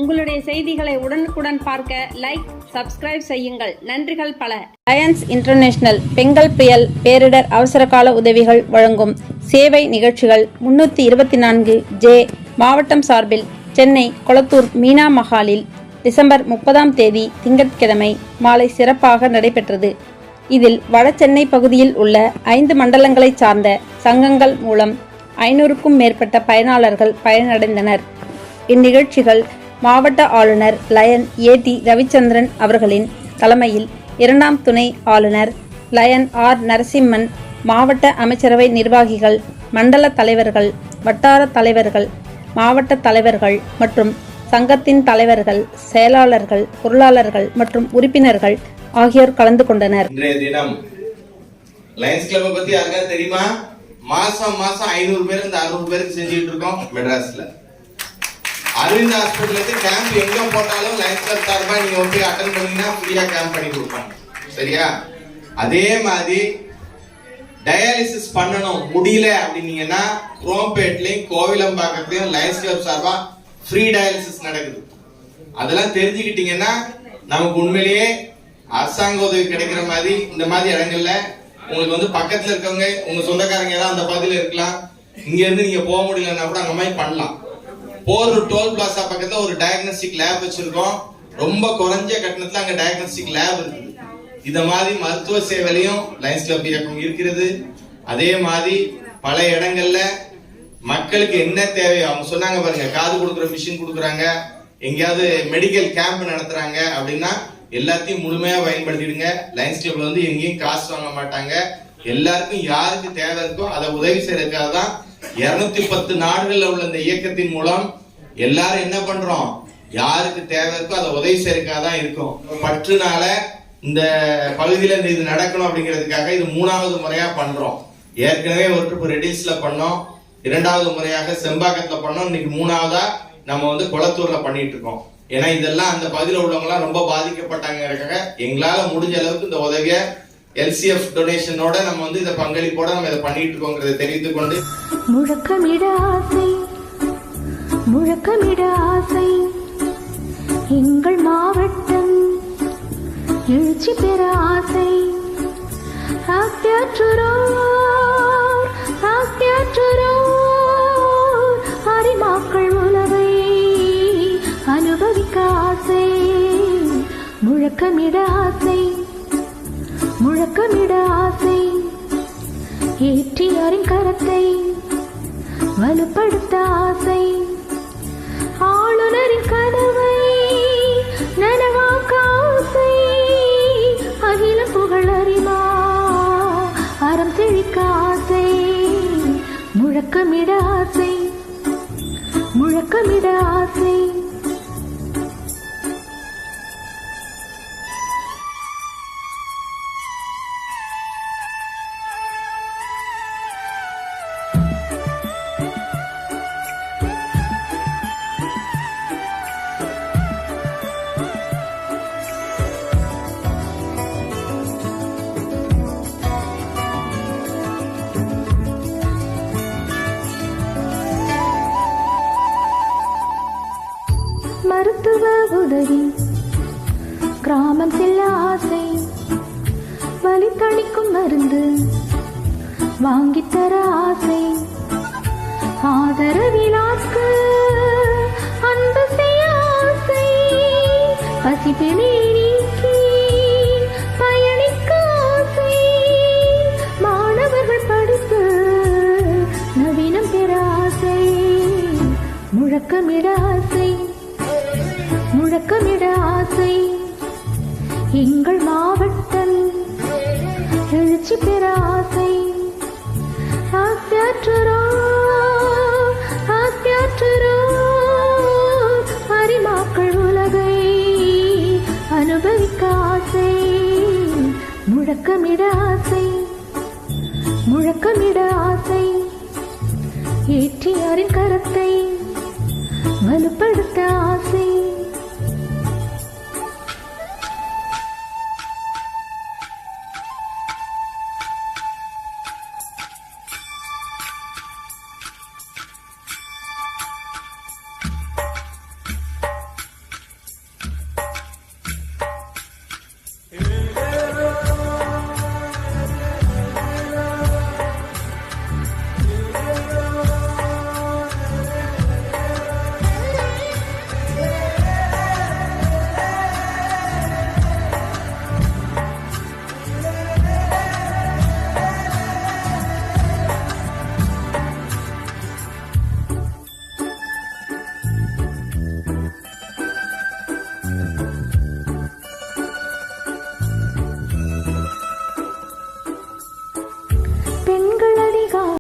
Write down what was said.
உங்களுடைய செய்திகளை உடனுக்குடன் பார்க்க லைக், சப்ஸ்கிரைப் செய்யுங்கள். நன்றிகள் பல. லயன்ஸ் இன்டர்நேஷனல் பெங்கல் புயல் பேரிடர் அவசரகால உதவிகள் வழங்கும் சேவை நிகழ்ச்சிகள் 324 ஜே மாவட்டம் சார்பில் சென்னை கொளத்தூர் மீனா மஹாலில் டிசம்பர் 30ஆம் தேதி திங்கட்கிழமை மாலை சிறப்பாக நடைபெற்றது. இதில் வட சென்னை பகுதியில் உள்ள 5 மண்டலங்களைச் சார்ந்த சங்கங்கள் மூலம் 500க்கும் மேற்பட்ட பயனாளர்கள் பயனடைந்தனர். இந்நிகழ்ச்சிகள் மாவட்ட ஆளுநர் லயன் ஏ.டி. ரவிச்சந்திரன் அவர்களின் தலைமையில் 2ஆம் துணை ஆளுநர் லயன் ஆர். நரசிம்மன், மாவட்ட அமைச்சரவை நிர்வாகிகள், மண்டல தலைவர்கள், வட்டார தலைவர்கள், மாவட்ட தலைவர்கள் மற்றும் சங்கத்தின் தலைவர்கள், செயலாளர்கள், பொருளாளர்கள் மற்றும் உறுப்பினர்கள் ஆகியோர் கலந்து கொண்டனர். இன்றைய தினம் லயன்ஸ் கிளப் பத்தி யாருக்காவது தெரியுமா? மாசம் 500 பேர் இந்த 600 பேருக்கு செஞ்சுட்டு இருக்கோம். மெட்ராஸ்ல அரவிந்த் ஹாஸ்பிட்டலுக்கு கேம்ப் எங்க போட்டாலும் லயன்ஸ் கிளப் சார்பா நீங்க போய் அட்டெண்ட் பண்ணீங்கன்னா ஃப்ரீயா கேம்ப் பண்ணி கொடுப்பாங்க. சரியா? அதே மாதிரி டயாலிசிஸ் பண்ணணும் முடியல அப்படின்னீங்கன்னா குரோம்பேட்லயும் கோவிலம்பாக்கத்துலயும் லயன்ஸ் கிளப் சார்பா ஃப்ரீ டயாலிசிஸ் நடக்குது. அதெல்லாம் தெரிஞ்சுக்கிட்டீங்கன்னா நமக்கு உண்மையிலேயே அரசாங்க உதவி கிடைக்கிற மாதிரி இந்த மாதிரி இடங்கள்ல உங்களுக்கு பக்கத்துல இருக்கவங்க உங்க சொந்தக்காரங்க ஏதாவது அந்த பகுதியில இருக்கலாம். இங்க இருந்து நீங்க போக முடியலன்னா கூட அந்த மாதிரி பண்ணலாம். போர் டோல் பிளாசா பக்கத்துல ஒரு டயக்னோஸ்டிக் லேப் வச்சிருக்கோம். ரொம்ப குறைஞ்ச கட்டணத்துல அங்க டயக்னோஸ்டிக் லேப் இருக்குது. இத மாதிரி மருத்துவ சேவையிலையும் லயன்ஸ் கிளப் இயக்கம் இருக்கிறது. அதே மாதிரி பல இடங்கள்ல மக்களுக்கு என்ன தேவையோ அவங்க சொன்னாங்க பாருங்க, காது கொடுக்குற மிஷின் கொடுக்குறாங்க, எங்கேயாவது மெடிக்கல் கேம்ப் நடத்துறாங்க அப்படின்னா எல்லாத்தையும் முழுமையா பயன்படுத்திடுங்க. லயன்ஸ் கிளப்ல எங்கேயும் காசு வாங்க மாட்டாங்க. எல்லாருக்கும் யாருக்கு தேவை இருக்கோ அதை உதவி செய்யறதுக்காக தான் 210 நாடுகள்ல உள்ள இந்த இயக்கத்தின் மூலம் எல்லாரும் என்ன பண்றோம், யாருக்கு தேவை இருக்கோ அதை உதவி செய்யறதுக்காக தான் இருக்கும். பற்றுனால இந்த பகுதியில இது நடக்கணும் அப்படிங்கிறதுக்காக இது 3ஆவது முறையா பண்றோம். ஏற்கனவே ஒரு ட்ரிப் ரெடில்ஸ்ல பண்ணோம், 2வது முறையாக செம்பாக்கத்துல பண்ணோம், இன்னைக்கு 3ஆவதா நம்ம கொளத்தூர்ல பண்ணிட்டு இருக்கோம். ஏன்னா இதெல்லாம் அந்த பகுதியில் உள்ளவங்க எல்லாம் ரொம்ப பாதிக்கப்பட்டாங்க. எங்களால முடிஞ்ச அளவுக்கு இந்த உதவிய LCF டொனேஷனோட நம்ம இத பங்களிப்போட நம்ம இதை பண்ணிட்டு இருக்கோங்கிறத தெரிவித்துக் கொண்டு முழக்கமிட ஆசை எங்கள் மாவட்டம் எழுச்சி பெற ஆசை. அரிமாக்கள் உலகை அனுபவிக்க ஆசை. முழக்கமிட ஆசை, முழக்கமிட ஆசை, ஏற்றியாரின் கரத்தை வலுப்படுத்த ஆசை. ஆளுநரின் கனவை நனவாக்க ஆசை. அகில புகழ் அறிமா அறம் செழிக்க ஆசை. முழக்கமிட ஆசை, முழக்கமிட ஆசை. மருத்துவ உதவி கிராமம் செல்ல ஆசை. வலி தணிக்கும் மருந்து வாங்கித்தர ஆசை. ஆதரவிலாக்கு அன்பு செய்ய ஆசை. பசிப்பினை நீக்கி பயணிக்க ஆசை. மாணவர்கள் படிப்பு நவீனம் பெற ஆசை. முழக்கமிட ஆசை, முழக்கமிட ஆசை. எங்கள் மாவட்டம் எழுச்சி பெற ஆசை. அரிமாக்கள் உலகை அனுபவிக்க ஆசை. முழக்கமிட ஆசை, முழக்கமிட ஆசை. ஏற்றியாரின் கரத்தை வலுப்படுத்த ஆசை.